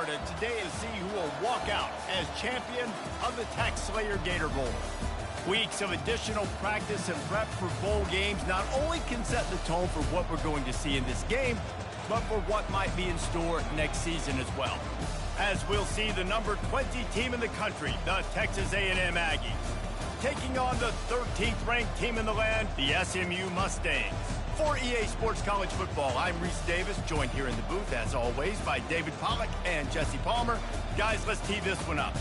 Florida today to see who will walk out as champion of the Tax Slayer Gator Bowl. Weeks of additional practice and prep for bowl games not only can set the tone for what we're going to see in this game, but for what might be in store next season as well. As we'll see the number 20 team in the country, the Texas A&M Aggies, taking on the 13th ranked team in the land, the SMU Mustangs. For EA Sports College Football, I'm Reese Davis, joined here in the booth, as always, by David Pollack and Jesse Palmer. Guys, let's tee this one up.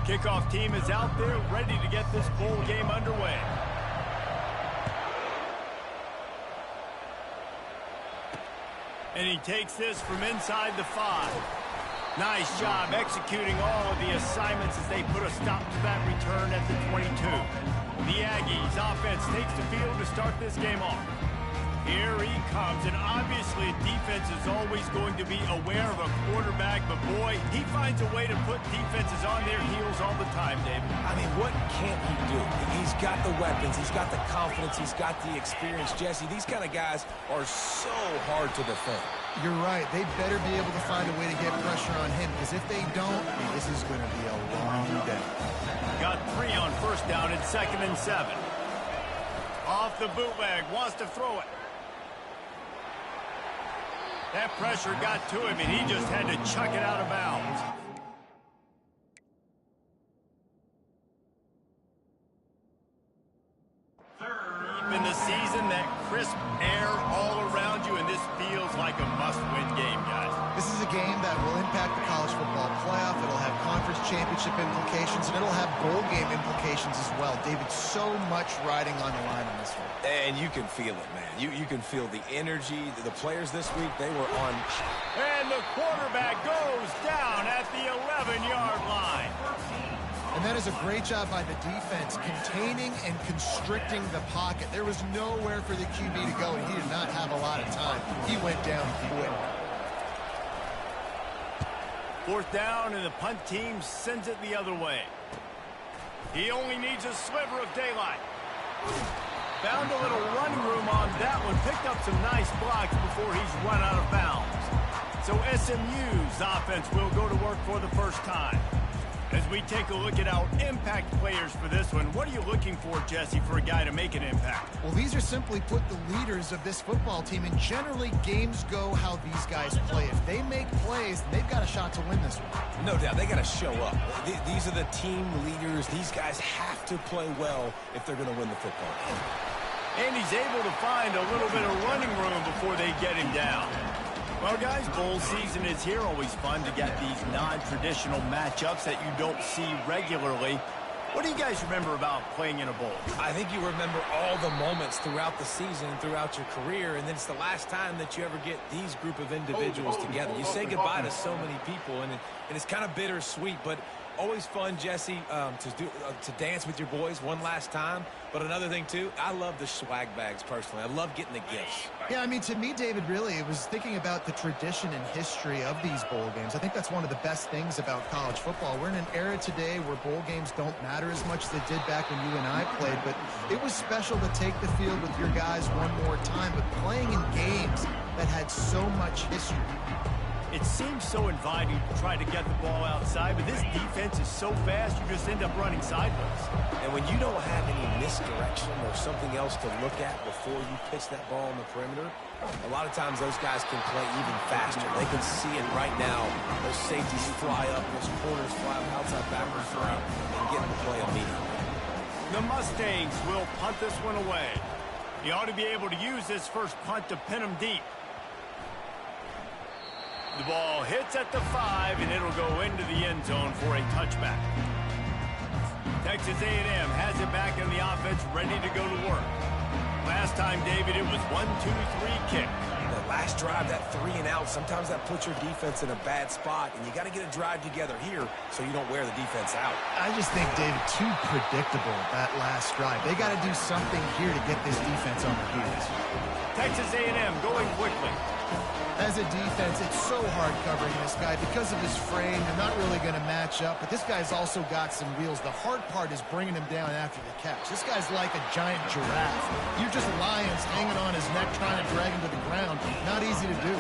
Kickoff team is out there, ready to get this bowl game underway. And he takes this from inside the 5. Nice job executing all of the assignments as they put a stop to that return at the 22. The Aggies offense takes the field to start this game off. Here he comes, and obviously defense is always going to be aware of a quarterback, but boy, he finds a way to put defenses on their heels all the time, David. I mean, what can't he do? He's got the weapons, he's got the confidence, he's got the experience. Jesse, these kind of guys are so hard to defend. You're right. They better be able to find a way to get pressure on him, because if they don't, this is going to be a long day. Got 3 on first down and 2nd and 7. Off the bootleg, wants to throw it. That pressure got to him, and he just had to chuck it out of bounds. Deep in the season, that crisp air all around you, and this feels like a must-win game, guys. This is a game that will impact the college football playoff. It'll have conference championship implications, and it'll have bowl game implications as well. David, so much riding on the line in this one. And you can feel it, man. You can feel the energy. The players this week, they were on. And the quarterback goes down at the 11-yard line. And that is a great job by the defense, containing and constricting the pocket. There was nowhere for the QB to go, and he did not have a lot of time. He went down quick. 4th down, and the punt team sends it the other way. He only needs a sliver of daylight. Found a little running room on that one. Picked up some nice blocks before he's run out of bounds. So SMU's offense will go to work for the first time. As we take a look at our impact players for this one, what are you looking for, Jesse, for a guy to make an impact? Well, these are simply put the leaders of this football team, and generally games go how these guys play. If they make plays, they've got a shot to win this one. No doubt, they got to show up. These are the team leaders. These guys have to play well if they're going to win the football game. And he's able to find a little bit of running room before they get him down. Well, guys, bowl season is here. Always fun to get these non-traditional matchups that you don't see regularly. What do you guys remember about playing in a bowl? I think you remember all the moments throughout the season, throughout your career, and then it's the last time that you ever get these group of individuals together. You say goodbye to so many people, and it's kind of bittersweet, but always fun, Jesse, to dance with your boys one last time. But another thing, too, I love the swag bags, personally. I love getting the gifts. Yeah, I mean, to me, David, really, it was thinking about the tradition and history of these bowl games. I think that's one of the best things about college football. We're in an era today where bowl games don't matter as much as they did back when you and I played, but it was special to take the field with your guys one more time, but playing in games that had so much history. It seems so inviting to try to get the ball outside, but this defense is so fast, you just end up running sideways. And when you don't have any misdirection or something else to look at before you pitch that ball on the perimeter, a lot of times those guys can play even faster. They can see it right now. Those safeties fly up, those corners fly up, outside backwards fly up, and get the play immediately. The Mustangs will punt this one away. He ought to be able to use this first punt to pin him deep. The ball hits at the 5, and it'll go into the end zone for a touchback. Texas A&M has it back in the offense, ready to go to work. Last time, David, it was 1-2-3 kick. The last drive, that 3 and out, sometimes that puts your defense in a bad spot, and you got to get a drive together here so you don't wear the defense out. I just think, David, too predictable, that last drive. They got to do something here to get this defense on their heels. Texas A&M going quickly. As a defense, it's so hard covering this guy because of his frame. They're not really going to match up, but this guy's also got some wheels. The hard part is bringing him down after the catch. This guy's like a giant giraffe. You're just lions hanging on his neck trying to drag him to the ground. Not easy to do.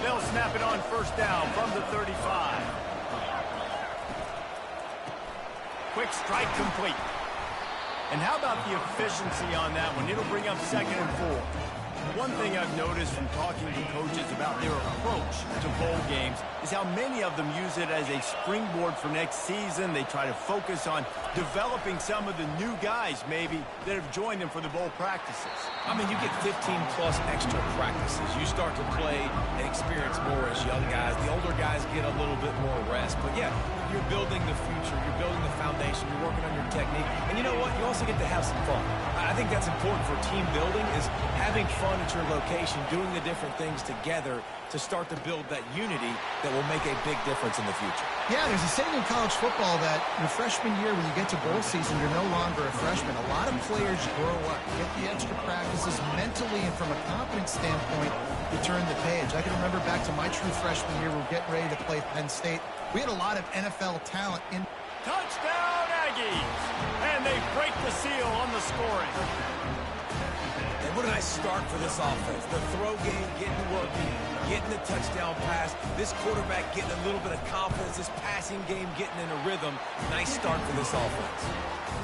They'll snap it on first down from the 35. Quick strike complete. And how about the efficiency on that one? It'll bring up 2nd and 4. One thing I've noticed from talking to coaches about their approach to bowl games is how many of them use it as a springboard for next season. They try to focus on developing some of the new guys, maybe, that have joined them for the bowl practices. I mean, you get 15-plus extra practices. You start to play and experience more as young guys. The older guys get a little bit more rest. But, yeah, you're building the future. You're building the foundation. You're working on your technique. And you know what? You also get to have some fun. I think that's important for team building is having fun at your location, doing the different things together to start to build that unity that will make a big difference in the future. Yeah, there's a saying in college football that your freshman year, when you get to bowl season, you're no longer a freshman. A lot of players grow up, get the extra practices mentally, and from a confidence standpoint, you turn the page. I can remember back to my true freshman year, we were getting ready to play Penn State. We had a lot of NFL talent in. Touchdown, Aggies! And they break the seal on the scoring. And what a nice start for this offense. The throw game getting working, getting the touchdown pass. This quarterback getting a little bit of confidence. This passing game getting in a rhythm. Nice start for this offense.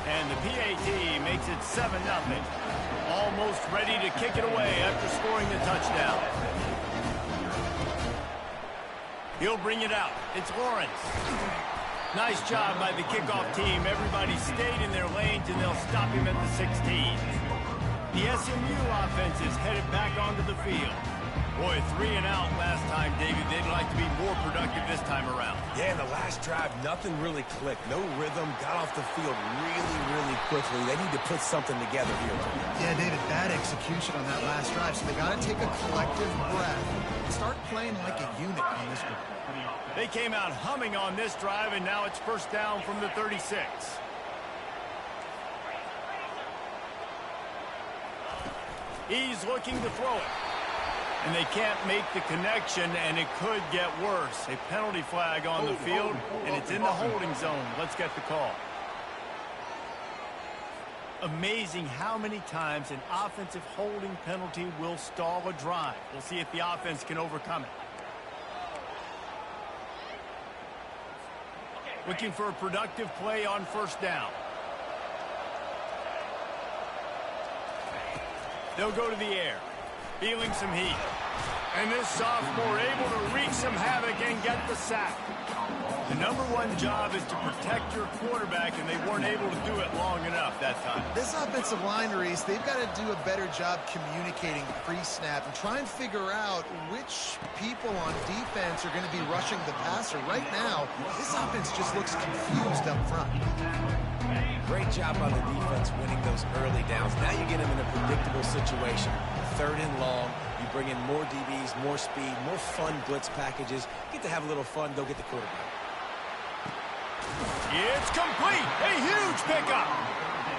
And the PAT makes it 7-0. Almost ready to kick it away after scoring the touchdown. He'll bring it out. It's Lawrence. Nice job by the kickoff team. Everybody stayed in their lanes, and they'll stop him at the 16. The SMU offense is headed back onto the field. Boy, 3 and out last time, David. They'd like to be more productive this time around. Yeah, in the last drive, nothing really clicked. No rhythm. Got off the field really quickly. They need to put something together here. Yeah, David, bad execution on that last drive. So they got to take a collective breath and start playing like a unit on this one. They came out humming on this drive, and now it's first down from the 36. He's looking to throw it. And they can't make the connection, and it could get worse. A penalty flag on the field, and it's in the holding zone. Let's get the call. Amazing how many times an offensive holding penalty will stall a drive. We'll see if the offense can overcome it. Looking for a productive play on first down. They'll go to the air, feeling some heat. And this sophomore able to wreak some havoc and get the sack. The #1 job is to protect your quarterback, and they weren't able to do it long enough that time. This offensive line, Reese, they've got to do a better job communicating pre-snap and try and figure out which people on defense are going to be rushing the passer. Right now, this offense just looks confused up front. Great job on the defense winning those early downs. Now you get them in a predictable situation. 3rd and long. You bring in more DBs, more speed, more fun blitz packages. Get to have a little fun. Go get the quarterback. It's complete. A huge pickup.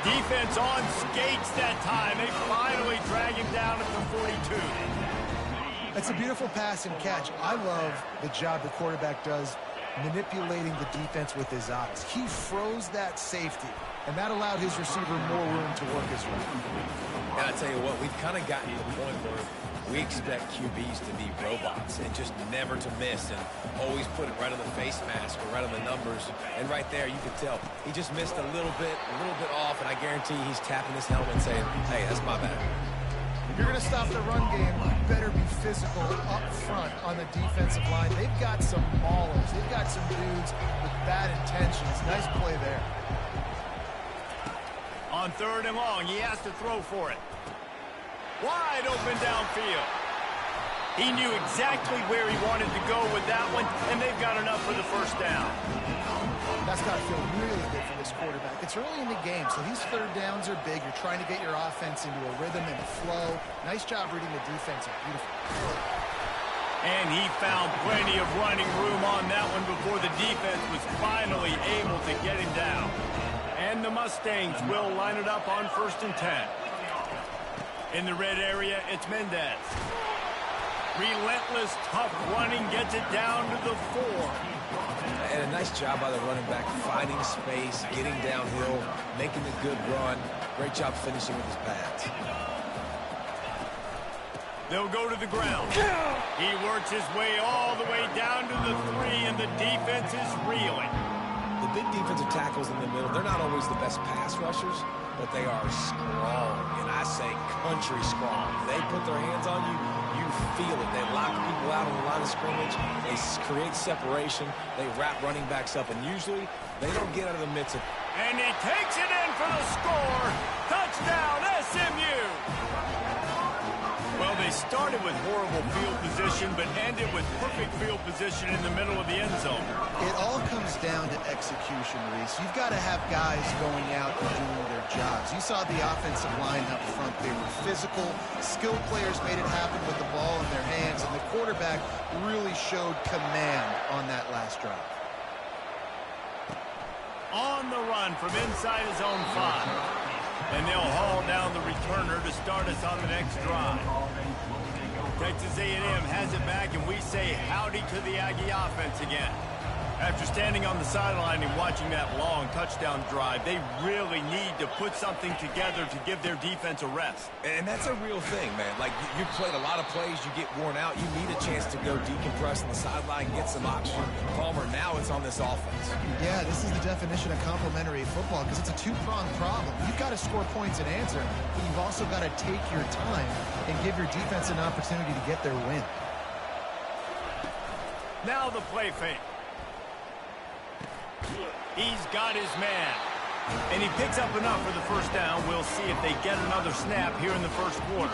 Defense on skates that time. They finally drag him down at the 42. That's a beautiful pass and catch. I love the job the quarterback does manipulating the defense with his eyes. He froze that safety, and that allowed his receiver more room to work his way. And I tell you what, we've kind of gotten to the point where we expect QBs to be robots and just never to miss and always put it right on the face mask or right on the numbers. And right there, you can tell he just missed a little bit off, and I guarantee he's tapping his helmet and saying, hey, that's my bad. If you're going to stop the run game, you better be physical up front on the defensive line. They've got some maulers. They've got some dudes with bad intentions. Nice play there. On 3rd and long, he has to throw for it. Wide open downfield. He knew exactly where he wanted to go with that one, and they've got enough for the first down. That's got to feel really good for this quarterback. It's early in the game, so these 3rd downs are big. You're trying to get your offense into a rhythm and a flow. Nice job reading the defense. Beautiful. And he found plenty of running room on that one before the defense was finally able to get him down. And the Mustangs will line it up on 1st and 10. In the red area, it's Mendez. Relentless, tough running gets it down to the 4. And a nice job by the running back, finding space, getting downhill, making a good run. Great job finishing with his pads. They'll go to the ground. He works his way all the way down to the 3, and the defense is reeling. The big defensive tackles in the middle, they're not always the best pass rushers, but they are strong, and I say country strong. They put their hands on you, you feel it. They lock people out on the line of scrimmage. They create separation. They wrap running backs up, and usually they don't get out of the midst of. And he takes it in for the score. Touchdown, SMU. Well, they started with horrible field position, but ended with perfect field position in the middle of the end zone. It all comes down to execution, Reese. You've got to have guys going out and doing their jobs. You saw the offensive line up front. They were physical. Skilled players made it happen with the ball in their hands, and the quarterback really showed command on that last drive. On the run from inside his own 5. And they'll haul down the returner to start us on the next drive. Texas A&M has it back, and we say howdy to the Aggie offense again. After standing on the sideline and watching that long touchdown drive, they really need to put something together to give their defense a rest. And that's a real thing, man. Like, you played a lot of plays, you get worn out, you need a chance to go decompress on the sideline, get some oxygen. Palmer, now it's on this offense. Yeah, this is the definition of complementary football because it's a two-pronged problem. You've got to score points and answer, but you've also got to take your time and give your defense an opportunity to get their win. Now the play fake. He's got his man. And he picks up enough for the first down. We'll see if they get another snap here in the first quarter.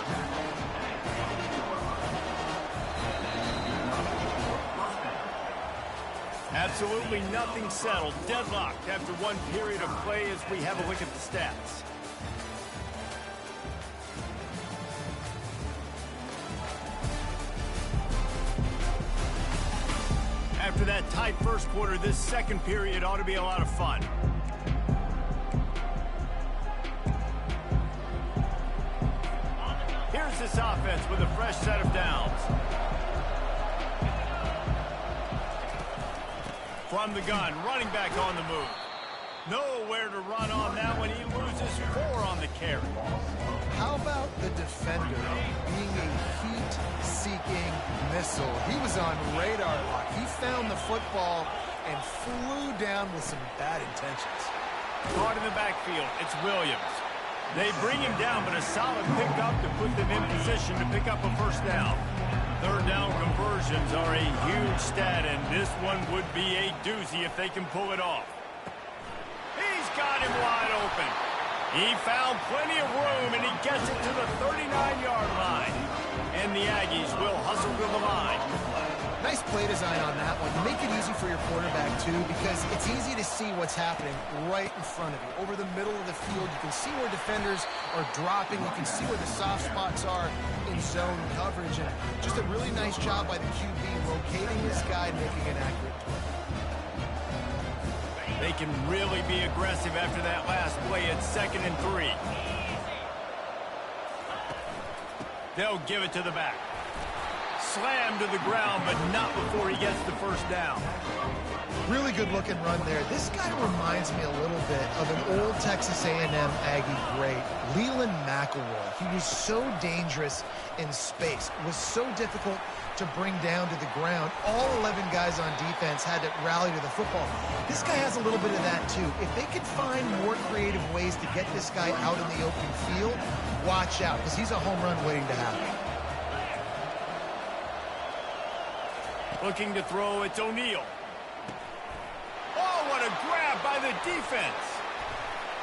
Absolutely nothing settled. Deadlocked after one period of play as we have a look at the stats. After that tight first quarter, this second period ought to be a lot of fun. Here's this offense with a fresh set of downs. From the gun, running back on the move. Nowhere to run on that one. He loses 4 on the carry. How about the defender being a heat-seeking missile? He was on radar lock. He found the football and flew down with some bad intentions. Caught in the backfield, it's Williams. They bring him down, but a solid pickup to put them in position to pick up a first down. Third down conversions are a huge stat, and this one would be a doozy if they can pull it off. He's got him wide open. He found plenty of room, and he gets it to the 39-yard line. And the Aggies will hustle to the line. Nice play design on that one. You make it easy for your quarterback, too, because it's easy to see what's happening right in front of you. Over the middle of the field, you can see where defenders are dropping. You can see where the soft spots are in zone coverage. And just a really nice job by the QB locating this guy and making an accurate play. They can really be aggressive after that last play at 2nd and 3. They'll give it to the back. Slammed to the ground, but not before he gets the first down. Really good-looking run there. This guy reminds me a little bit of an old Texas A&M Aggie great, Leland McElroy. He was so dangerous in space. It was so difficult to bring down to the ground. All 11 guys on defense had to rally to the football. This guy has a little bit of that, too. If they could find more creative ways to get this guy out in the open field, watch out, because he's a home run waiting to happen. Looking to throw, it's O'Neal. Oh, what a grab by the defense.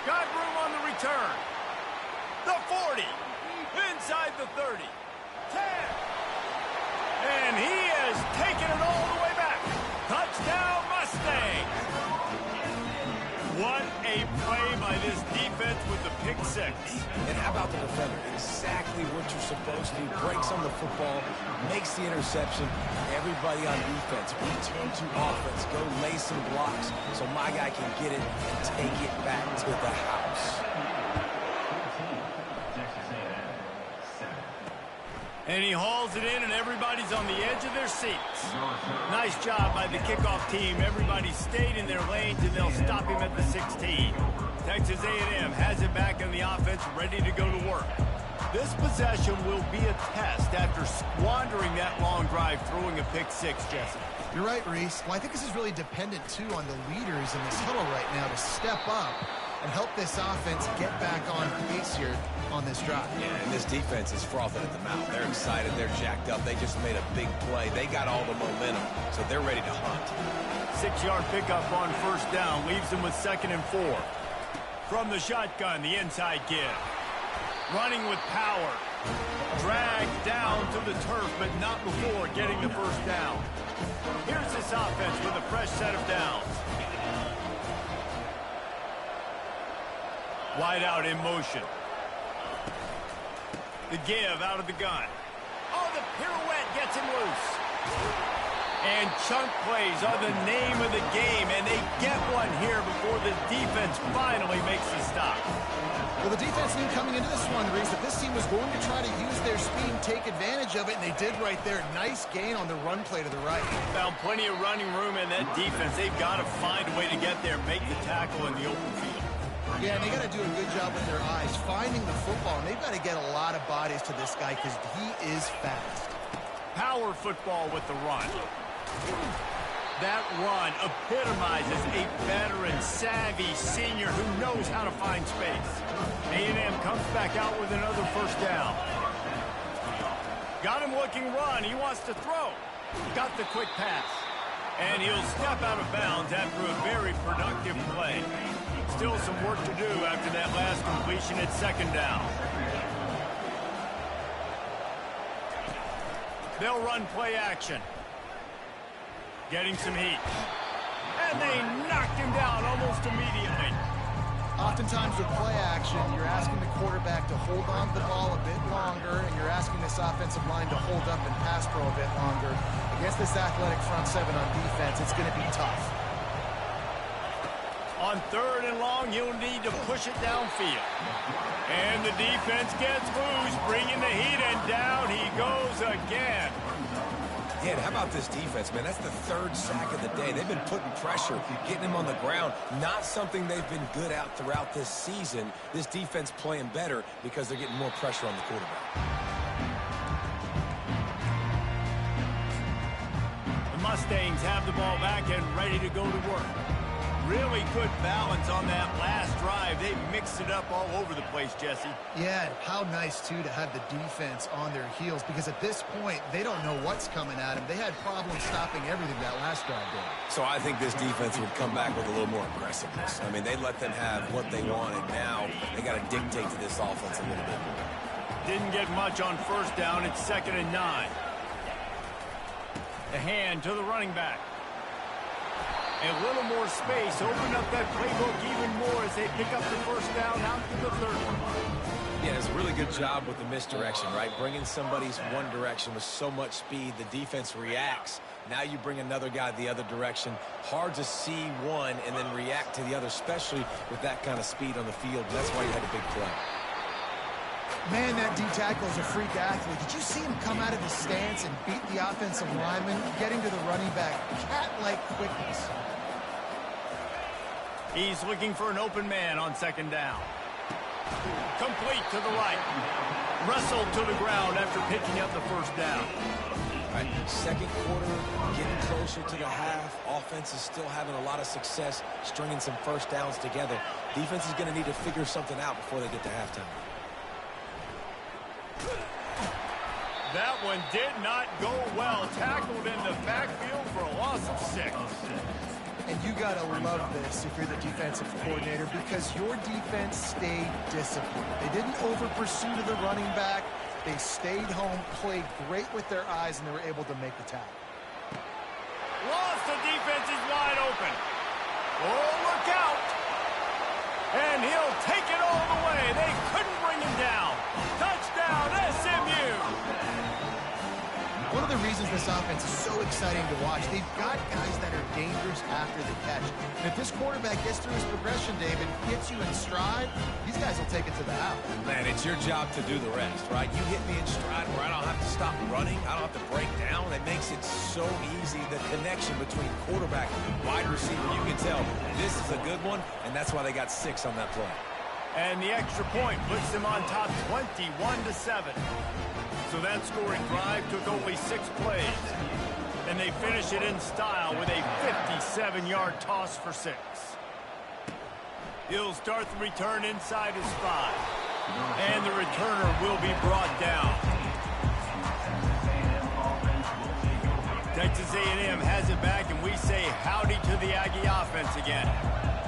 Got room on the return. The 40. Inside the 30. 10. And he has taken it all the way back. Touchdown, Mustangs. What a play by this defense with the pick 6. And how about the defender? Exactly what you're supposed to do. Breaks on the football, makes the interception. Everybody on defense, return to offense. Go lay some blocks so my guy can get it and take it back to the house. And he hauls it in, and everybody's on the edge of their seats. Nice job by the kickoff team. Everybody stayed in their lanes, and they'll stop him at the 16. Texas A&M has it back in the offense, ready to go to work. This possession will be a test after squandering that long drive, throwing a pick six, Jesse. You're right, Reese. Well, I think this is really dependent, too, on the leaders in this huddle right now to step up and help this offense get back on pace here on this drive. Yeah, and this defense is frothing at the mouth. They're excited. They're jacked up. They just made a big play. They got all the momentum, so they're ready to hunt. 6-yard pickup on first down leaves them with 2nd and 4. From the shotgun, the inside give. Running with power. Dragged down to the turf, but not before getting the first down. Here's this offense with a fresh set of downs. Wide out in motion. The give out of the gun. Oh, the pirouette gets him loose. And chunk plays are the name of the game, and they get one here before the defense finally makes the stop. Well, the defense knew coming into this one, Reese, that this team was going to try to use their speed and take advantage of it, and they did right there. Nice gain on the run play to the right. Found plenty of running room in that defense. They've got to find a way to get there, make the tackle in the open field. Yeah, and they got to do a good job with their eyes, finding the football, and they've got to get a lot of bodies to this guy because he is fast. Power football with the run. That run epitomizes a veteran, savvy senior who knows how to find space. A&M comes back out with another first down. Got him looking run. He wants to throw. Got the quick pass. And he'll step out of bounds after a very productive play. Still some work to do after that last completion at 2nd down. They'll run play action. Getting some heat. And they knocked him down almost immediately. Oftentimes with play action, you're asking the quarterback to hold on to the ball a bit longer, and you're asking this offensive line to hold up and pass pro a bit longer. Against this athletic front seven on defense, it's going to be tough. On 3rd and long, you'll need to push it downfield. And the defense gets loose, bringing the heat, and down he goes again. Yeah, how about this defense, man? That's the 3rd sack of the day. They've been putting pressure, getting him on the ground. Not something they've been good at throughout this season. This defense playing better because they're getting more pressure on the quarterback. The Mustangs have the ball back and ready to go to work. Really good balance on that last drive. They mixed it up all over the place, Jesse. Yeah, how nice, too, to have the defense on their heels, because at this point, they don't know what's coming at them. They had problems stopping everything that last drive did. So I think this defense would come back with a little more aggressiveness. I mean, they let them have what they wanted. Now they got to dictate to this offense a little bit more. Didn't get much on first down. It's 2nd and 9. The hand to the running back. A little more space, open up that playbook even more as they pick up the first down out to the 3rd. Yeah, it's a really good job with the misdirection, right? Bringing somebody's one direction with so much speed, the defense reacts. Now you bring another guy the other direction. Hard to see one and then react to the other, especially with that kind of speed on the field. That's why you had a big play. Man, that D-tackle is a freak athlete. Did you see him come out of his stance and beat the offensive lineman, getting to the running back? Cat-like quickness. He's looking for an open man on 2nd down. Complete to the right. Wrestled to the ground after picking up the first down. All right, 2nd quarter, getting closer to the half. Offense is still having a lot of success stringing some first downs together. Defense is going to need to figure something out before they get to halftime. That one did not go well. Tackled in the backfield for a loss of 6. And you got to love this if you're the defensive coordinator, because your defense stayed disciplined. They didn't over-pursue to the running back. They stayed home, played great with their eyes, and they were able to make the tackle. Lost, the defense is wide open. Oh, look out. And he'll take it all the way. They couldn't bring him down. Touchdown, SMU. One of the reasons this offense is so exciting to watch. They've got guys that are dangerous after the catch. And if this quarterback gets through his progression, David, gets you in stride, these guys will take it to the house. Man, it's your job to do the rest, right? You hit me in stride where I don't have to stop running. I don't have to break down. It makes it so easy. The connection between quarterback and wide receiver, you can tell this is a good one, and that's why they got 6 on that play. And the extra point puts them on top 21-7. So that scoring drive took only 6 plays. And they finish it in style with a 57-yard toss for 6. He'll start the return inside his 5. And the returner will be brought down. Texas A&M has it back, and we say howdy to the Aggie offense again.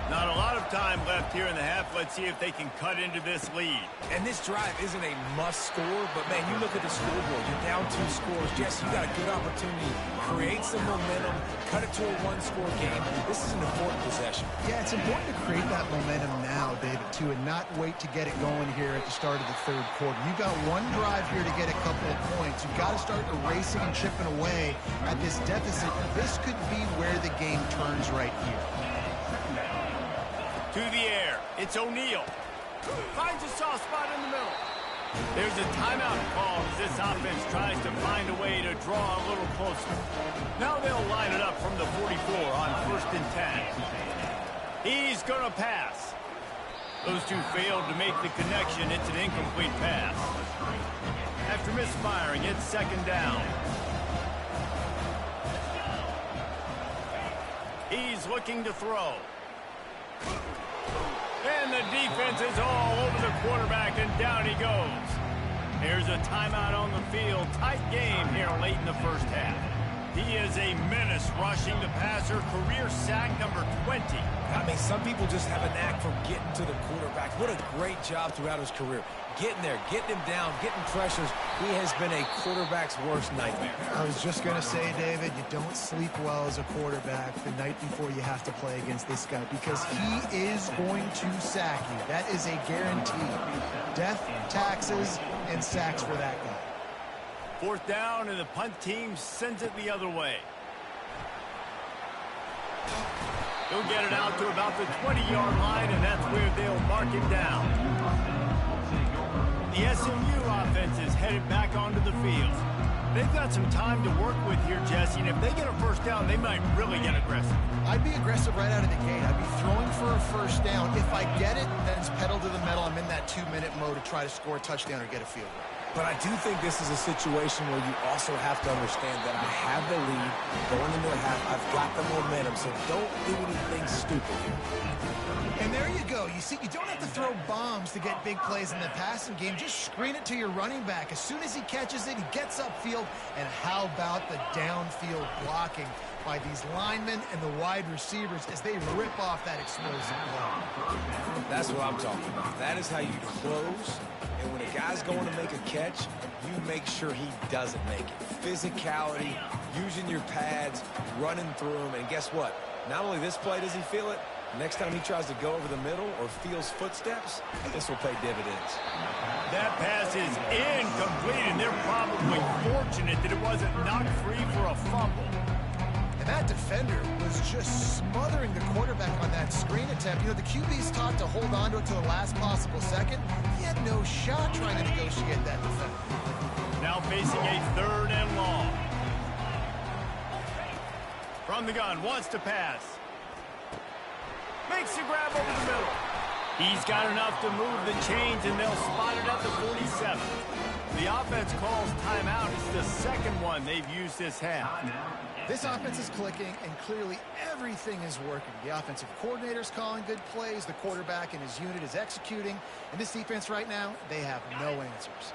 Not a lot of time left here in the half. Let's see if they can cut into this lead. And this drive isn't a must score, but, man, you look at the scoreboard. You're down 2 scores. Jesse, you got a good opportunity. Create some momentum. Cut it to a 1-score game. This is an important possession. Yeah, it's important to create that momentum now, David, too, and not wait to get it going here at the start of the 3rd quarter. You've got one drive here to get a couple of points. You've got to start erasing and chipping away at this deficit. This could be where the game turns right here. To the air. It's O'Neal. Finds a soft spot in the middle. There's a timeout call as this offense tries to find a way to draw a little closer. Now they'll line it up from the 44 on 1st and 10. He's going to pass. Those two failed to make the connection. It's an incomplete pass. After misfiring, it's 2nd down. He's looking to throw. And the defense is all over the quarterback, and down he goes. There's a timeout on the field. Tight game here late in the 1st half. He is a menace rushing the passer. Career sack number 20. I mean, some people just have a knack for getting to the quarterback. What a great job throughout his career. Getting there, getting him down, getting pressures. He has been a quarterback's worst nightmare. I was just going to say, David, you don't sleep well as a quarterback the night before you have to play against this guy because he is going to sack you. That is a guarantee. Death, taxes, and sacks for that guy. 4th down, and the punt team sends it the other way. He'll get it out to about the 20-yard line, and that's where they'll mark him down. The SMU offense is headed back onto the field. They've got some time to work with here, Jesse, and if they get a 1st down, they might really get aggressive. I'd be aggressive right out of the gate. I'd be throwing for a 1st down. If I get it, then it's pedal to the metal. I'm in that 2-minute mode to try to score a touchdown or get a field goal. But I do think this is a situation where you also have to understand that I have the lead going into a half. I've got the momentum, so don't do anything stupid here. And there you go. You see, you don't have to throw bombs to get big plays in the passing game. Just screen it to your running back. As soon as he catches it, he gets upfield. And how about the downfield blocking by these linemen and the wide receivers as they rip off that explosive block? That's what I'm talking about. That is how you close. And when a guy's going to make a catch, you make sure he doesn't make it. Physicality, using your pads, running through them. And guess what? Not only this play does he feel it, next time he tries to go over the middle or feels footsteps, this will pay dividends. That pass is incomplete, and they're probably fortunate that it wasn't knocked free for a fumble. And that defender was just smothering the quarterback on that screen attempt. You know, the QB's taught to hold on to it to the last possible second. He had no shot trying to negotiate that defender. Now facing a 3rd and long. From the gun, wants to pass. Makes the grab over the middle. He's got enough to move the chains, and they'll spot it at the 47. The offense calls timeout. It's the 2nd one they've used this half. This offense is clicking, and clearly everything is working. The offensive coordinator's calling good plays. The quarterback and his unit is executing. And this defense right now, they have no answers.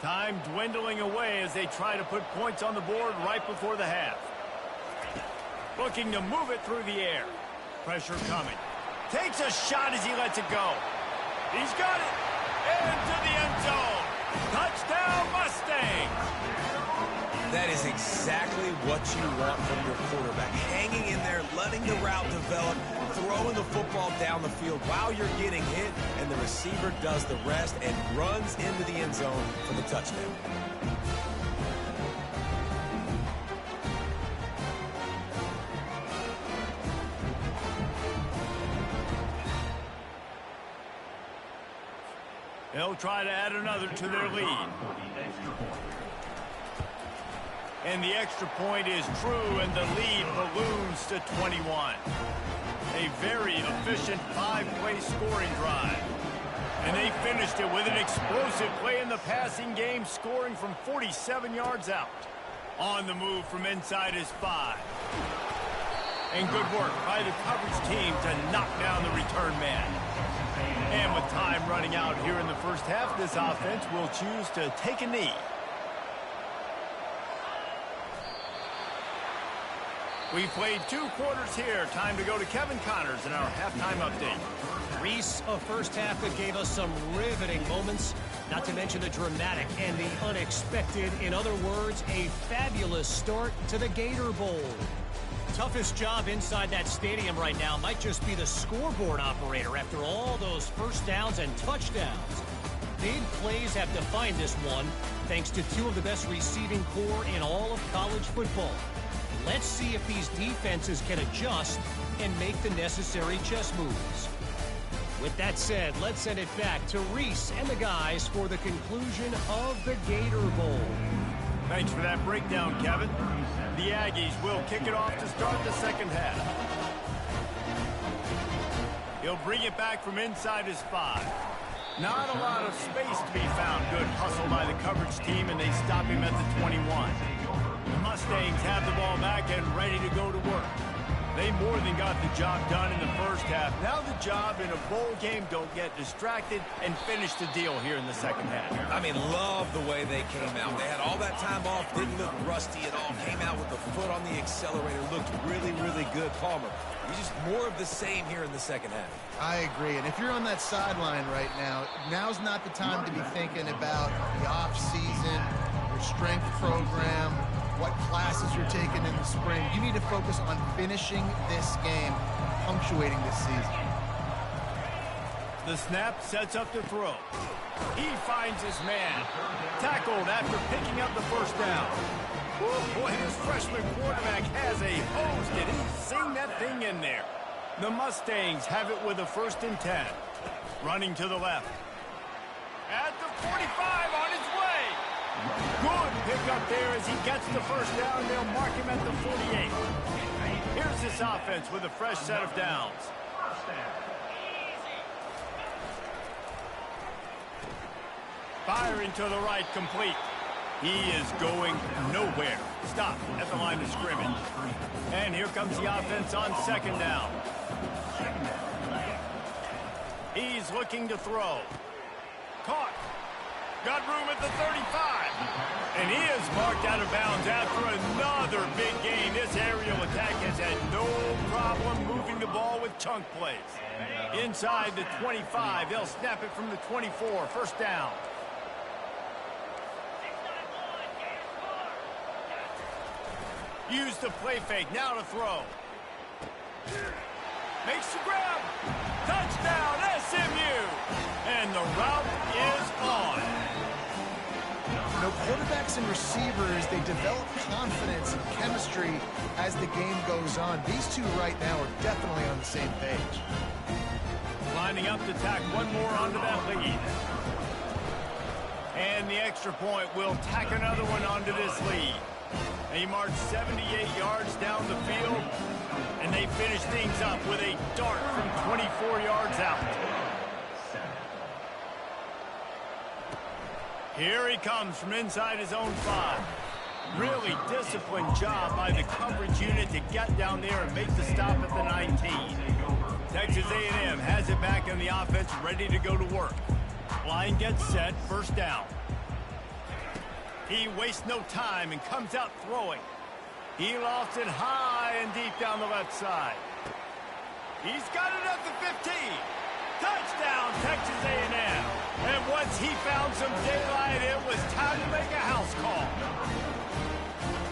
Time dwindling away as they try to put points on the board right before the half. Looking to move it through the air. Pressure coming. Takes a shot as he lets it go. He's got it. Into the end zone. Touchdown, Mustangs. That is exactly what you want from your quarterback. Hanging in there, letting the route develop, throwing the football down the field while you're getting hit, and the receiver does the rest and runs into the end zone for the touchdown. They'll try to add another to their lead. And the extra point is true, and the lead balloons to 21. A very efficient 5-play scoring drive. And they finished it with an explosive play in the passing game, scoring from 47 yards out. On the move from inside his 5. And good work by the coverage team to knock down the return man. And with time running out here in the first half, this offense will choose to take a knee. We played 2 quarters here. Time to go to Kevin Connors in our halftime update. Reese, a first half that gave us some riveting moments, not to mention the dramatic and the unexpected. In other words, a fabulous start to the Gator Bowl. Toughest job inside that stadium right now might just be the scoreboard operator after all those first downs and touchdowns. Big plays have defined this one, thanks to 2 of the best receiving core in all of college football. Let's see if these defenses can adjust and make the necessary chess moves. With that said, let's send it back to Reese and the guys for the conclusion of the Gator Bowl. Thanks for that breakdown, Kevin. The Aggies will kick it off to start the second half. He'll bring it back from inside his 5. Not a lot of space to be found. Good hustle by the coverage team, and they stop him at the 21. The Mustangs have the ball back and ready to go to work. They more than got the job done in the first half. Now the job in a bowl game, don't get distracted and finish the deal here in the second half. I mean, love the way they came out. They had all that time off, didn't look rusty at all. Came out with the foot on the accelerator, looked really, really good. Palmer, it's just more of the same here in the second half. I agree. And if you're on that sideline right now, now's not the time to be thinking about the off-season, your strength program, what classes you're taking in the spring. You need to focus on finishing this game, punctuating this season. The snap sets up the throw. He finds his man. Tackled after picking up the first down. Woo, boy, this freshman quarterback has a hose. Did he sing that thing in there? The Mustangs have it with a 1st and 10. Running to the left. At the 45, on his way. Good pickup there as he gets the first down. They'll mark him at the 48. Here's this offense with a fresh set of downs. Firing to the right, complete. He is going nowhere. Stop at the line of scrimmage. And here comes the offense on 2nd down. He's looking to throw. Caught. Got room at the 35. And he is marked out of bounds after another big gain. This aerial attack has had no problem moving the ball with chunk plays. Inside the 25, they'll snap it from the 24. 1st down. Use the play fake. Now to throw. Makes the grab. Touchdown, SMU. And the route is on. You know, quarterbacks and receivers, they develop confidence and chemistry as the game goes on. These two right now are definitely on the same page. Lining up to tack one more onto that lead. And the extra point will tack another one onto this lead. He marched 78 yards down the field, and they finish things up with a dart from 24 yards out. Here he comes from inside his own 5. Really disciplined job by the coverage unit to get down there and make the stop at the 19. Texas A&M has it back in the offense, ready to go to work. Line gets set, 1st down. He wastes no time and comes out throwing. He lofts it high and deep down the left side. He's got it at the 15. Touchdown, Texas A&M. And once he found some daylight, it was time to make a house call.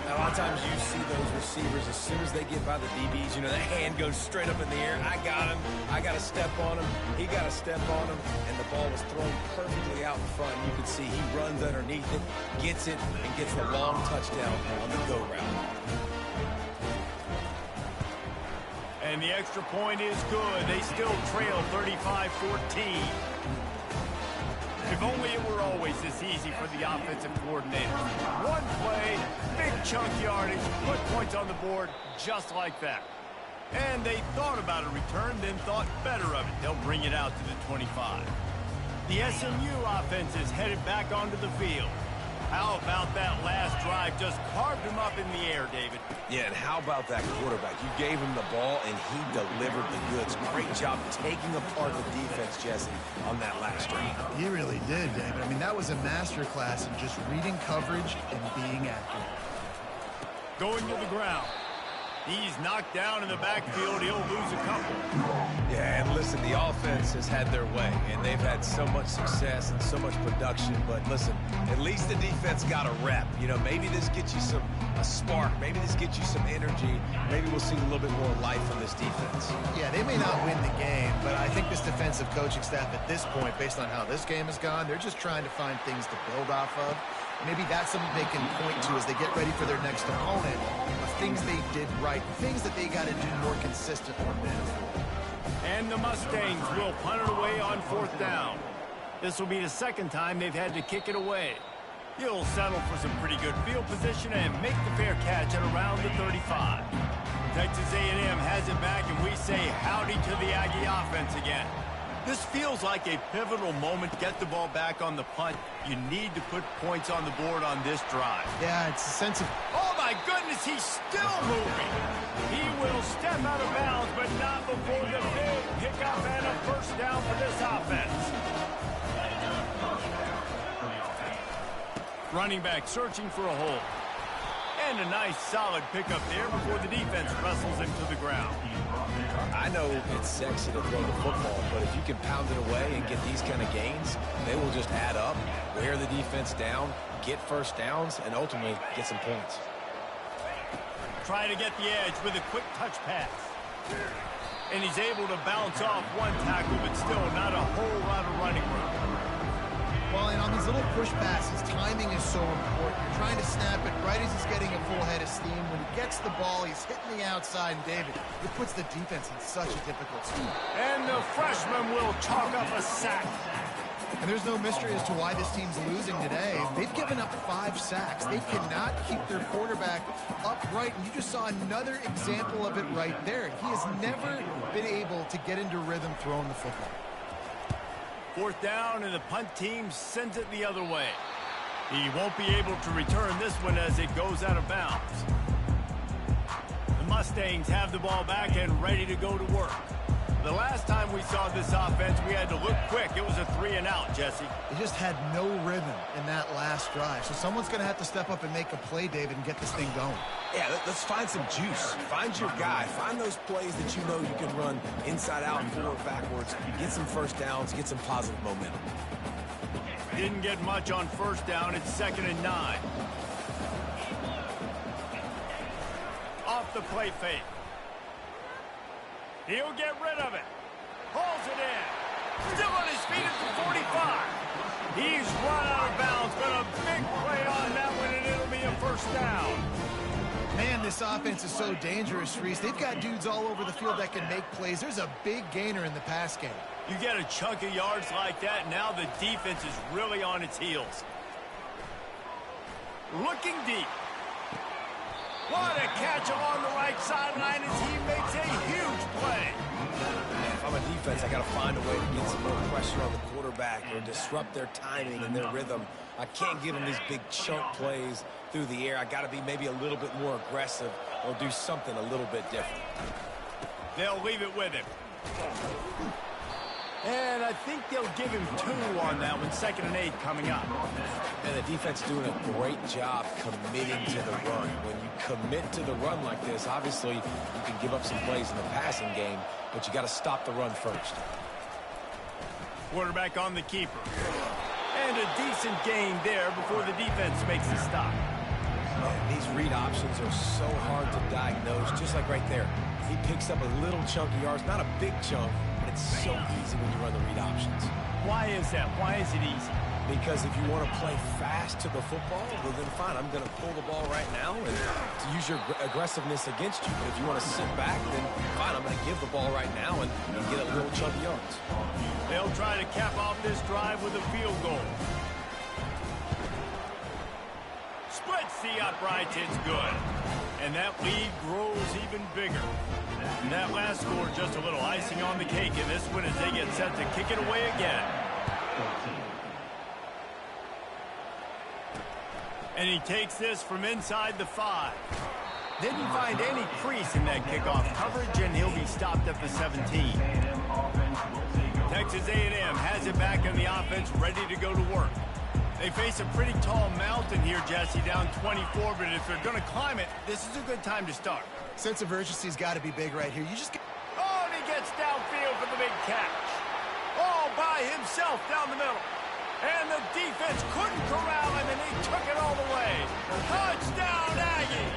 Now, a lot of times you see those receivers, as soon as they get by the DBs, you know, the hand goes straight up in the air. I got him. I got to step on him. He got to step on him. And the ball was thrown perfectly out in front. You can see he runs underneath it, gets it, and gets the long touchdown on the go route. And the extra point is good. They still trail 35-14. If If only it were always this easy for the offensive coordinator. One play, big chunk yardage, put points on the board just like that. And they thought about a return, then thought better of it. They'll bring it out to the 25. The SMU offense is headed back onto the field. How about that last drive? Just carved him up in the air, David. Yeah, and how about that quarterback? You gave him the ball, and he delivered the goods. Great job taking apart the defense, Jesse, on that last drive. He really did, David. I mean, that was a masterclass in just reading coverage and being accurate. Going to the ground. He's knocked down in the backfield. He'll lose a couple. Yeah, and listen, the offense has had their way, and they've had so much success and so much production. But listen, at least the defense got a rep. You know, maybe this gets you a spark. Maybe this gets you some energy. Maybe we'll see a little bit more life from this defense. Yeah, they may not win the game, but I think this defensive coaching staff at this point, based on how this game has gone, they're just trying to find things to build off of. Maybe that's something they can point to as they get ready for their next opponent, of things they did right, things that they got to do more consistently. And the Mustangs will punt it away on 4th down. This will be the second time they've had to kick it away. He'll settle for some pretty good field position and make the fair catch at around the 35. Texas A&M has it back, and we say howdy to the Aggie offense again. This feels like a pivotal moment. Get the ball back on the punt. You need to put points on the board on this drive. Yeah, it's a sense of... Oh, my goodness, he's still moving. He will step out of bounds, but not before the big pickup and a first down for this offense. Running back searching for a hole. And a nice solid pickup there before the defense wrestles him to the ground. I know it's sexy to throw the football, but if you can pound it away and get these kind of gains, they will just add up, wear the defense down, get first downs, and ultimately get some points. Try to get the edge with a quick touch pass. And he's able to bounce off one tackle, but still not a whole lot of running room. Well, and on these little push passes, timing is so important. You're trying to snap it right as he's getting a full head of steam. When he gets the ball, he's hitting the outside, and David, it puts the defense in such a difficult spot. And the freshman will chalk up a sack. And there's no mystery as to why this team's losing today. They've given up 5 sacks. They cannot keep their quarterback upright, and you just saw another example of it right there. He has never been able to get into rhythm throwing the football. 4th down, and the punt team sends it the other way. He won't be able to return this one as it goes out of bounds. The Mustangs have the ball back and ready to go to work. The last time we saw this offense, we had to look quick. It was a 3-and-out, Jesse. They just had no rhythm in that last drive. So someone's going to have to step up and make a play, David, and get this thing going. Yeah, let's find some juice. Find your guy. Find those plays that you know you can run inside out, forward, backwards. Get some first downs. Get some positive momentum. Didn't get much on 1st down. It's 2nd and 9. Off the play fake. He'll get rid of it. Hauls it in. Still on his feet at the 45. He's run out of bounds, but a big play on that one, and it'll be a first down. Man, this offense is so dangerous, Reese. They've got dudes all over the field that can make plays. There's a big gainer in the pass game. You get a chunk of yards like that, now the defense is really on its heels. Looking deep. What a catch along the right sideline as he makes a huge play. If I'm a defense, I got to find a way to get some more pressure on the quarterback or disrupt their timing and their rhythm. I can't give them these big chunk plays through the air. I got to be maybe a little bit more aggressive or do something a little bit different. They'll leave it with him. And I think they'll give him 2 on that one. 2nd and 8 coming up. And the defense doing a great job committing to the run. When you commit to the run like this, obviously you can give up some plays in the passing game, but you got to stop the run first. Quarterback on the keeper. And a decent gain there before the defense makes the stop. Man, these read options are so hard to diagnose, just like right there. He picks up a little chunk of yards, not a big chunk, but it's so easy when you run the read options. Why is that? Why is it easy? Because if you want to play fast to the football, well, then fine, I'm going to pull the ball right now and to use your aggressiveness against you. But if you want to sit back, then fine, I'm going to give the ball right now and get a little chunk of yards. They'll try to cap off this drive with a field goal. Splits the uprights, it's good. And that lead grows even bigger. And that last score just a little icing on the cake in this one as they get set to kick it away again. And he takes this from inside the 5. Didn't find any crease in that kickoff coverage, and he'll be stopped at the 17. Texas A&M has it back in the offense, ready to go to work. They face a pretty tall mountain here, Jesse, down 24, but if they're going to climb it, this is a good time to start. Sense of urgency's got to be big right here. You just get... Oh, and he gets downfield for the big catch. All by himself down the middle. And the defense couldn't corral him, and he took it all the way. Touchdown, Aggie!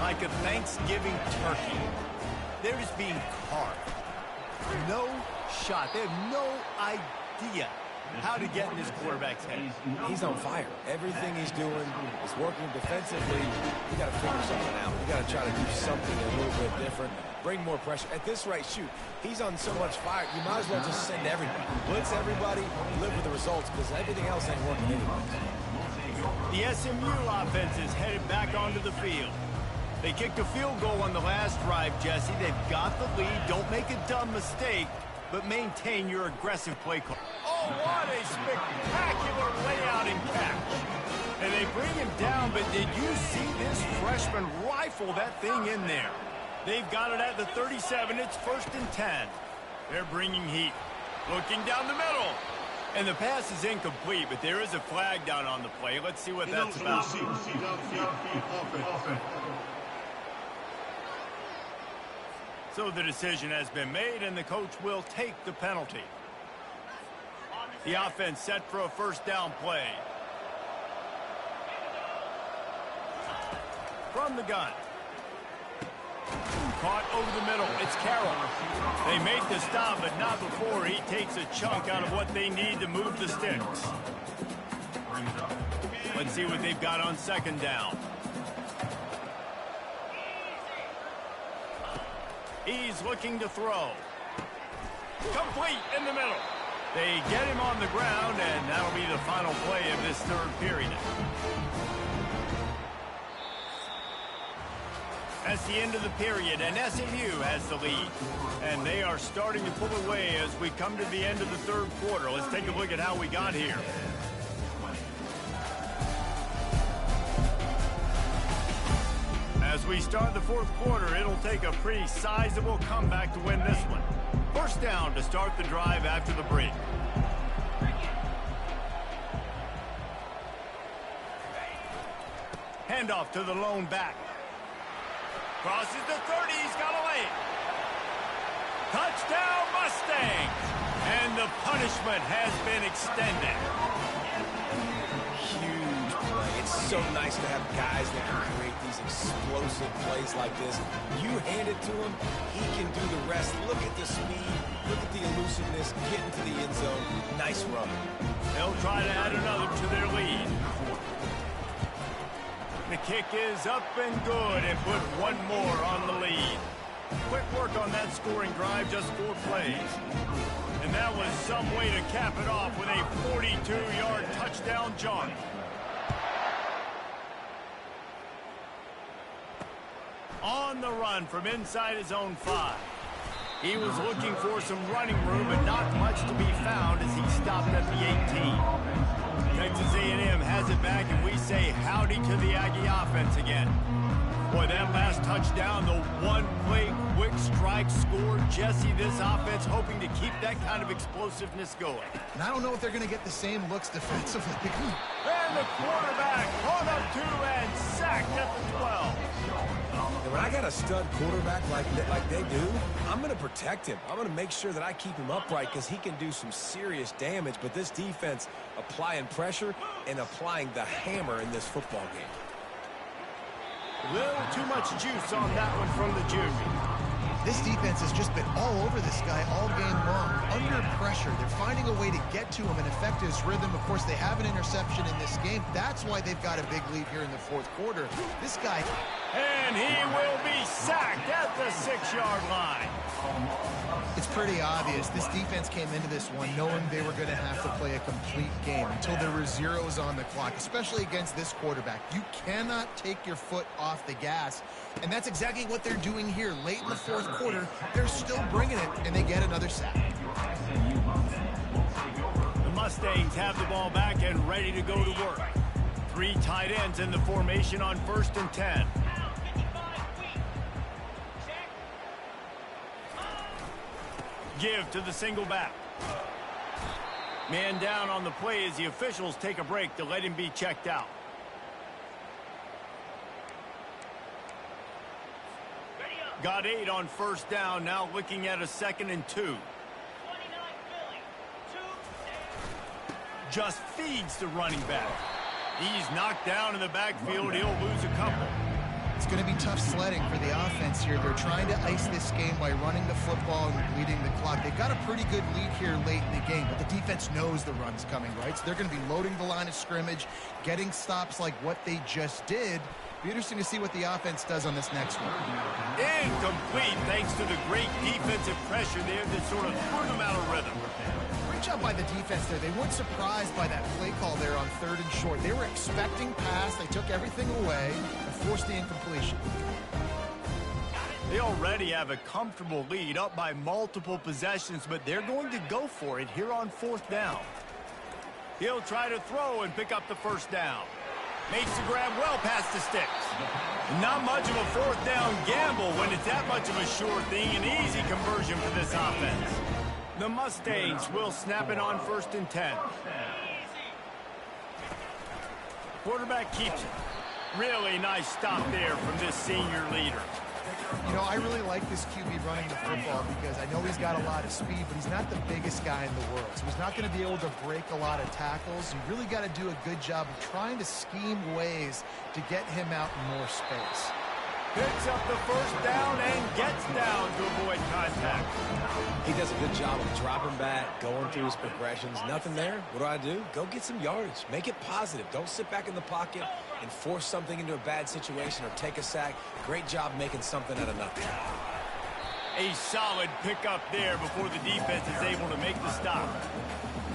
Like a Thanksgiving turkey. They're just being carved. No shot. They have no idea how to get in this quarterback's head. He's on fire. Everything he's doing is working defensively. You got to figure something out. You got to try to do something a little bit different. Bring more pressure. At this rate, shoot, he's on so much fire, you might as well just send everybody. Blitz everybody, live with the results, because everything else ain't working anyway. The SMU offense is headed back onto the field. They kicked a field goal on the last drive, Jesse. They've got the lead. Don't make a dumb mistake, but maintain your aggressive play call. Oh, what a spectacular layout and catch. And they bring him down, but did you see this freshman rifle that thing in there? They've got it at the 37. It's 1st and 10. They're bringing heat. Looking down the middle. And the pass is incomplete, but there is a flag down on the play. Let's see what that's about. So the decision has been made, and the coach will take the penalty. The offense set for a 1st down play. From the gun. Caught over the middle. It's Carroll. They make the stop, but not before he takes a chunk out of what they need to move the sticks. Let's see what they've got on 2nd down. He's looking to throw. Complete in the middle. They get him on the ground, and that'll be the final play of this 3rd period. That's the end of the period, and SMU has the lead. And they are starting to pull away as we come to the end of the 3rd quarter. Let's take a look at how we got here. As we start the 4th quarter, it'll take a pretty sizable comeback to win this one. 1st down to start the drive after the break. Handoff to the lone back. Crosses the 30, he's got a lane. Touchdown, Mustangs! And the punishment has been extended. Huge play. It's so nice to have guys that can create these explosive plays like this. You hand it to him, he can do the rest. Look at the speed. Look at the elusiveness. Get into the end zone. Nice run. They'll try to add another to their lead. The kick is up and good and put one more on the lead. Quick work on that scoring drive, just 4 plays. And that was some way to cap it off with a 42-yard touchdown jaunt. On the run from inside his own 5. He was looking for some running room, but not much to be found as he stopped at the 18. Texas A&M has it back, and we say howdy to the Aggie offense again. Boy, that last touchdown, the one-play quick strike score. Jesse, this offense hoping to keep that kind of explosiveness going. And I don't know if they're going to get the same looks defensively. And the quarterback caught up to and sacked at the 12. And when I got a stud quarterback like they do, I'm going to protect him. I'm going to make sure that I keep him upright because he can do some serious damage. But this defense applying pressure and applying the hammer in this football game. Little too much juice on that one from the junior. This defense has just been all over this guy all game long. Under pressure, they're finding a way to get to him and affect his rhythm. Of course, they have an interception in this game. That's why they've got a big lead here in the fourth quarter. This guy... And he will be sacked at the 6-yard line. It's pretty obvious. This defense came into this one knowing they were going to have to play a complete game until there were zeros on the clock, especially against this quarterback. You cannot take your foot off the gas, and that's exactly what they're doing here. Late in the fourth quarter, they're still bringing it, and they get another sack. The Mustangs have the ball back and ready to go to work. 3 tight ends in the formation on 1st and 10. Give to the single back. Man down on the play as the officials take a break to let him be checked out. Got 8 on 1st down, now looking at a 2nd and 2. Just feeds the running back. He's knocked down in the backfield. He'll lose a couple. It's going to be tough sledding for the offense here. They're trying to ice this game by running the football and bleeding the clock. They've got a pretty good lead here late in the game, but the defense knows the run's coming, right? So they're going to be loading the line of scrimmage, getting stops like what they just did. Be interesting to see what the offense does on this next one. Incomplete thanks to the great defensive pressure there that sort of threw them out of rhythm. Great job by the defense there. They weren't surprised by that play call there on 3rd and short. They were expecting pass. They took everything away and forced the incompletion. They already have a comfortable lead up by multiple possessions, but they're going to go for it here on 4th down. He'll try to throw and pick up the 1st down. Makes the grab well past the sticks. Not much of a 4th down gamble when it's that much of a sure thing. An easy conversion for this offense. The Mustangs will snap it on 1st and 10. Quarterback keeps it. Really nice stop there from this senior leader. You know, I really like this QB running the football because I know he's got a lot of speed, but he's not the biggest guy in the world. So he's not going to be able to break a lot of tackles. You really got to do a good job of trying to scheme ways to get him out in more space. Picks up the 1st down and gets down to avoid contact. He does a good job of dropping back, going through his progressions. Nothing there. What do? Go get some yardage. Make it positive. Don't sit back in the pocket and force something into a bad situation or take a sack. Great job making something out of nothing. A solid pickup there before the defense is able to make the stop.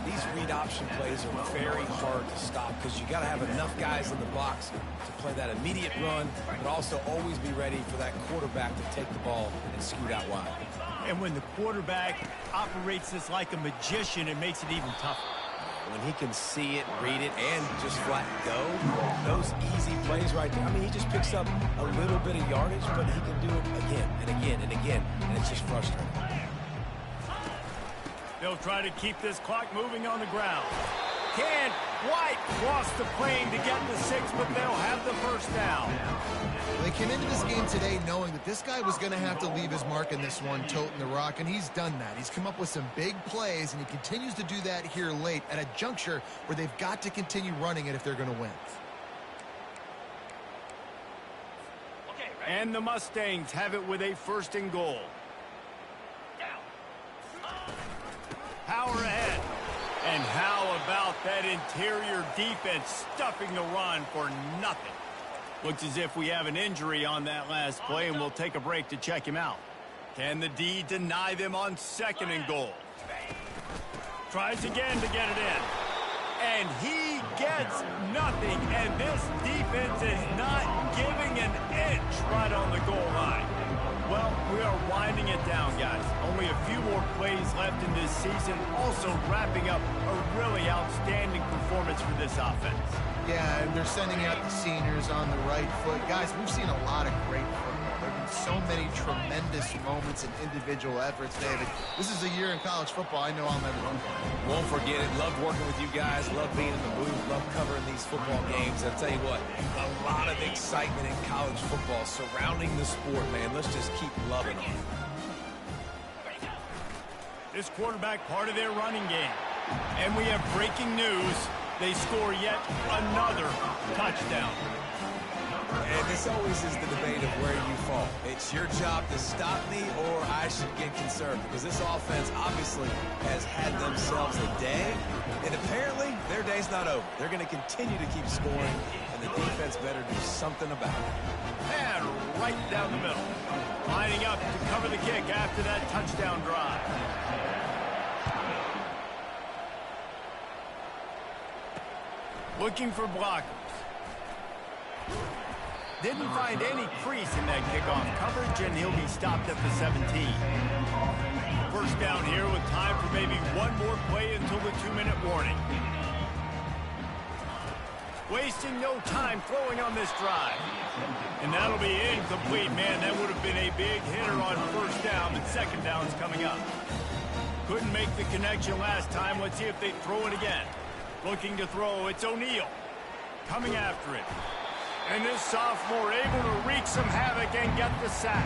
These read option plays are very hard to stop because you got to have enough guys in the box to play that immediate run, but also always be ready for that quarterback to take the ball and scoot out wide. And when the quarterback operates this like a magician, it makes it even tougher. When he can see it, read it, and just flat go, those easy plays right there. I mean, he just picks up a little bit of yardage, but he can do it again and again and again, and it's just frustrating. They'll try to keep this clock moving on the ground. Can't quite cross the plane to get the 6, but they'll have the 1st down. They came into this game today knowing that this guy was going to have to leave his mark in this one, toting the rock, and he's done that. He's come up with some big plays, and he continues to do that here late at a juncture where they've got to continue running it if they're going to win. And the Mustangs have it with a 1st and goal. Power ahead. And how about that interior defense stuffing the run for nothing? Looks as if we have an injury on that last play, and we'll take a break to check him out. Can the D deny them on 2nd and goal? Tries again to get it in. And he gets nothing, and this defense is not giving an inch right on the goal line. Well, we are winding it down, guys. Only a few more plays left in this season. Also wrapping up a really outstanding performance for this offense. Yeah, and they're sending out the seniors on the right foot. Guys, we've seen a lot of great football. There have been so many tremendous moments and individual efforts, David. This is a year in college football I know I'll never forget. Won't forget it. Loved working with you guys. Loved being in the booth. Loved covering these football games. I'll tell you what, a lot of excitement in college football surrounding the sport, man. Let's just keep loving it. This quarterback part of their running game. And we have breaking news. They score yet another touchdown. And this always is the debate of where you fall. It's your job to stop me or I should get concerned because this offense obviously has had themselves a day, and apparently their day's not over. They're going to continue to keep scoring, and the defense better do something about it. And right down the middle. Lining up to cover the kick after that touchdown drive. Looking for blockers. Didn't find any crease in that kickoff coverage, and he'll be stopped at the 17. First down here with time for maybe one more play until the 2-minute warning. Wasting no time throwing on this drive. And that'll be incomplete. Man, that would have been a big hitter on first down, but second down's coming up. Couldn't make the connection last time. Let's see if they throw it again. Looking to throw, it's O'Neal. Coming after it. And this sophomore able to wreak some havoc and get the sack.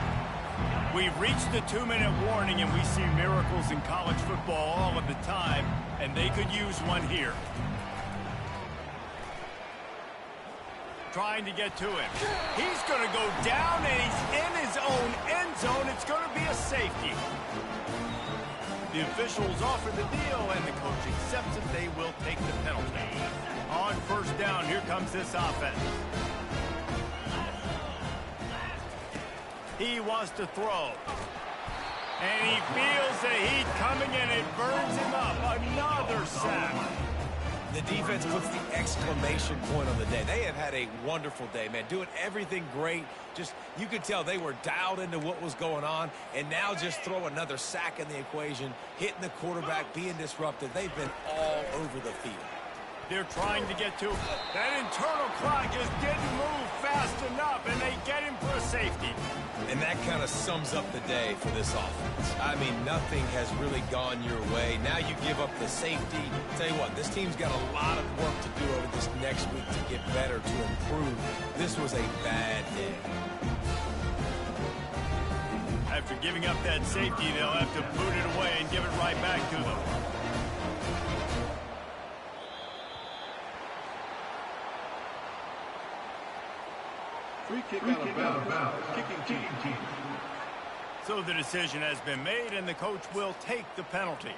We've reached the 2-minute warning, and we see miracles in college football all of the time, and they could use one here. Trying to get to him. He's going to go down, and he's in his own end zone. It's going to be a safety. The officials offer the deal, and the coach accepts it. They will take the penalty. On first down, here comes this offense. He wants to throw. And he feels the heat coming, and it burns him up. Another sack. The defense puts the exclamation point on the day. They have had a wonderful day, man. Doing everything great. Just, you could tell they were dialed into what was going on. And now just throw another sack in the equation. Hitting the quarterback, being disrupted. They've been all over the field. They're trying to get to him. That internal clock just didn't move fast enough, and they get him for a safety. And that kind of sums up the day for this offense. I mean, nothing has really gone your way. Now you give up the safety. Tell you what, this team's got a lot of work to do over this next week to get better, to improve. This was a bad day. After giving up that safety, they'll have to boot it away and give it right back to them. Free kick out of bounds. Kicking team. So the decision has been made, and the coach will take the penalty.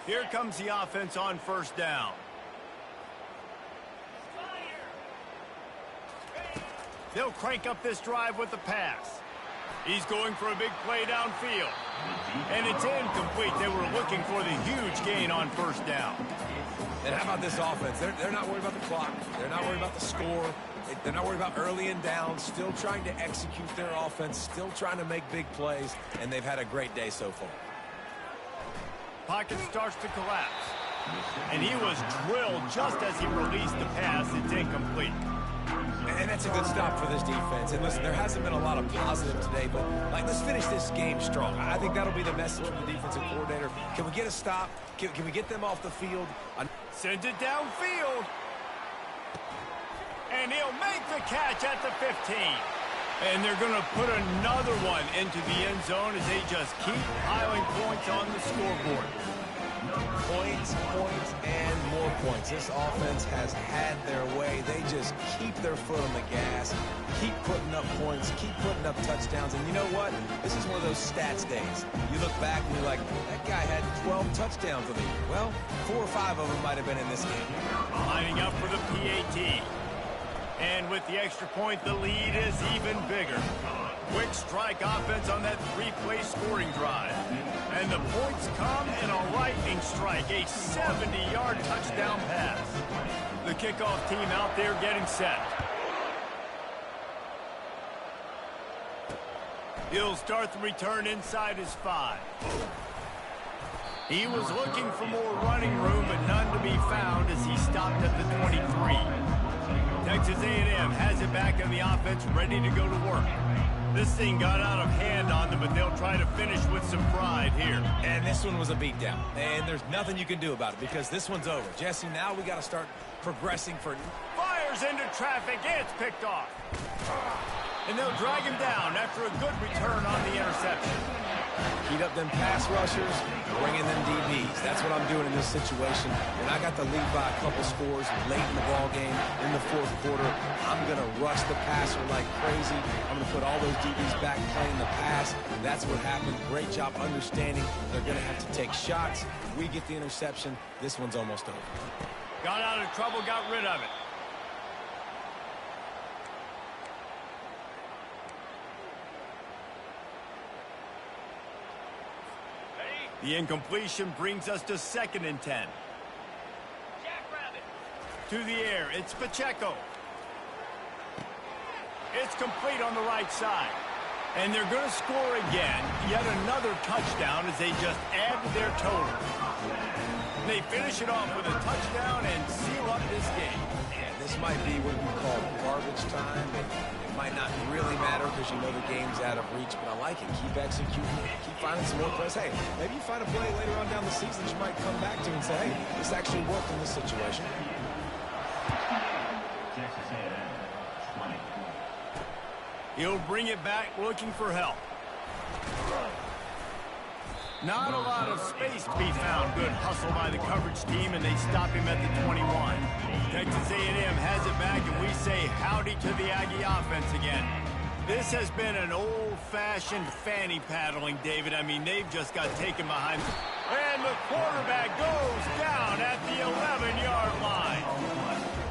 Here comes the offense on first down. They'll crank up this drive with the pass. He's going for a big play downfield. And it's incomplete. They were looking for the huge gain on first down. And how about this offense? They're not worried about the clock. They're not worried about the score. They're not worried about early and down. Still trying to execute their offense. Still trying to make big plays. And they've had a great day so far. Pocket starts to collapse. And he was drilled just as he released the pass. It's incomplete. And that's a good stop for this defense. And listen, there hasn't been a lot of positive today, but let's finish this game strong. I think that'll be the message from the defensive coordinator. Can we get a stop? Can we get them off the field? Sends it downfield. And he'll make the catch at the 15. And they're going to put another one into the end zone as they just keep piling points on the scoreboard. Points, and more points. This offense has had their way. They just keep their foot on the gas, keep putting up points, keep putting up touchdowns. And you know what? This is one of those stats days. You look back and you're like, that guy had 12 touchdowns on the year. Well, 4 or 5 of them might have been in this game. Lining up for the PAT. And with the extra point, the lead is even bigger. Quick strike offense on that 3-play scoring drive. And the points come in a lightning strike, a 70-yard touchdown pass. The kickoff team out there getting set. He'll start the return inside his 5. He was looking for more running room, but none to be found as he stopped at the 23. Texas A&M has it back in the offense, ready to go to work. This thing got out of hand on them, but they'll try to finish with some pride here. And this one was a beatdown. And there's nothing you can do about it because this one's over. Jesse, now we got to start progressing for... Fires into traffic. It's picked off. And they'll drag him down after a good return on the interception. Heat up them pass rushers, bring in them DBs. That's what I'm doing in this situation. When I got the lead by a couple scores late in the ball game, in the fourth quarter, I'm going to rush the passer like crazy. I'm going to put all those DBs back playing the pass. That's what happened. Great job understanding they're going to have to take shots. We get the interception. This one's almost over. Got out of trouble, got rid of it. The incompletion brings us to 2nd and 10. To the air, it's Pacheco. It's complete on the right side. And they're going to score again. Yet another touchdown as they just add to their total. They finish it off with a touchdown and seal up this game. Yeah, this might be what we call garbage time. It might not really matter because you know the game's out of reach, but I like it. Keep executing, keep finding some more plays. Hey, maybe you find a play later on down the season that you might come back to and say, hey, this actually worked in this situation. He'll bring it back looking for help. Not a lot of space to be found. Good hustle by the coverage team, and they stop him at the 21. Texas A&M has it back, and we say howdy to the Aggie offense again. This has been an old-fashioned fanny paddling, David. I mean, they've just got taken behind. And the quarterback goes down at the 11-yard line.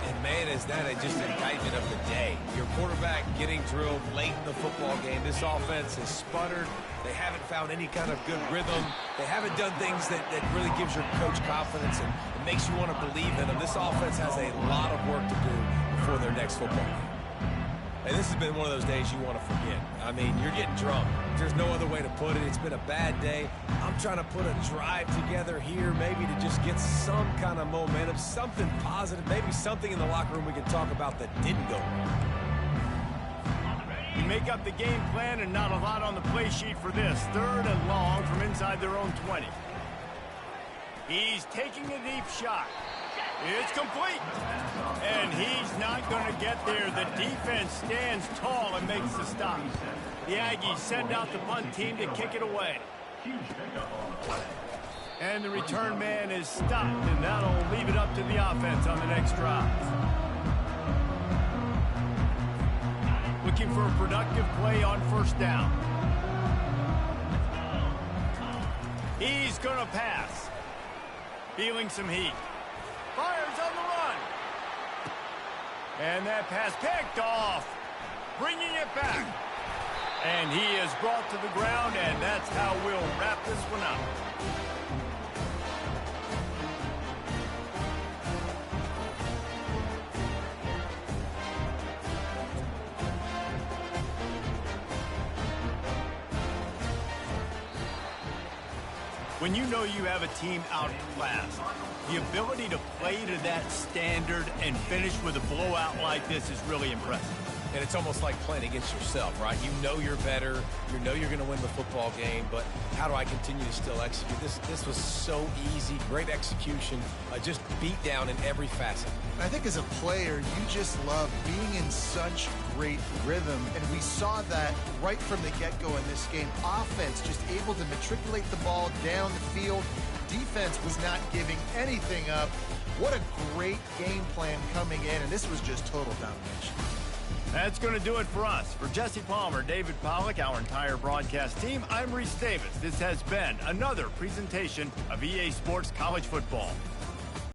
And, man, is that just an indictment of the day. Your quarterback getting drilled late in the football game. This offense has sputtered. They haven't found any kind of good rhythm. They haven't done things that really gives your coach confidence and makes you want to believe in them. This offense has a lot of work to do before their next football game. And this has been one of those days you want to forget. I mean, you're getting drunk. There's no other way to put it. It's been a bad day. I'm trying to put a drive together here maybe to just get some kind of momentum, something positive, maybe something in the locker room we can talk about that didn't go wrong. You make up the game plan and not a lot on the play sheet for this. 3rd and long from inside their own 20. He's taking a deep shot. It's complete. And he's not going to get there. The defense stands tall and makes the stop. The Aggies send out the punt team to kick it away. And the return man is stopped, and that'll leave it up to the offense on the next drive. Looking for a productive play on 1st down. He's going to pass. Feeling some heat. Fires on the run. And that pass picked off. Bringing it back. And he is brought to the ground, and that's how we'll wrap this one up. When you know you have a team outclassed, the ability to play to that standard and finish with a blowout like this is really impressive. And it's almost like playing against yourself, right? You know you're better. You know you're going to win the football game, but how do I continue to still execute? This was so easy. Great execution. Just beat down in every facet. I think as a player, you just love being in such great rhythm, and we saw that right from the get-go in this game. Offense just able to matriculate the ball down the field. Defense was not giving anything up. What a great game plan coming in, and this was just total domination. That's going to do it for us. For Jesse Palmer, David Pollack, our entire broadcast team, I'm Reese Davis. This has been another presentation of EA Sports College Football.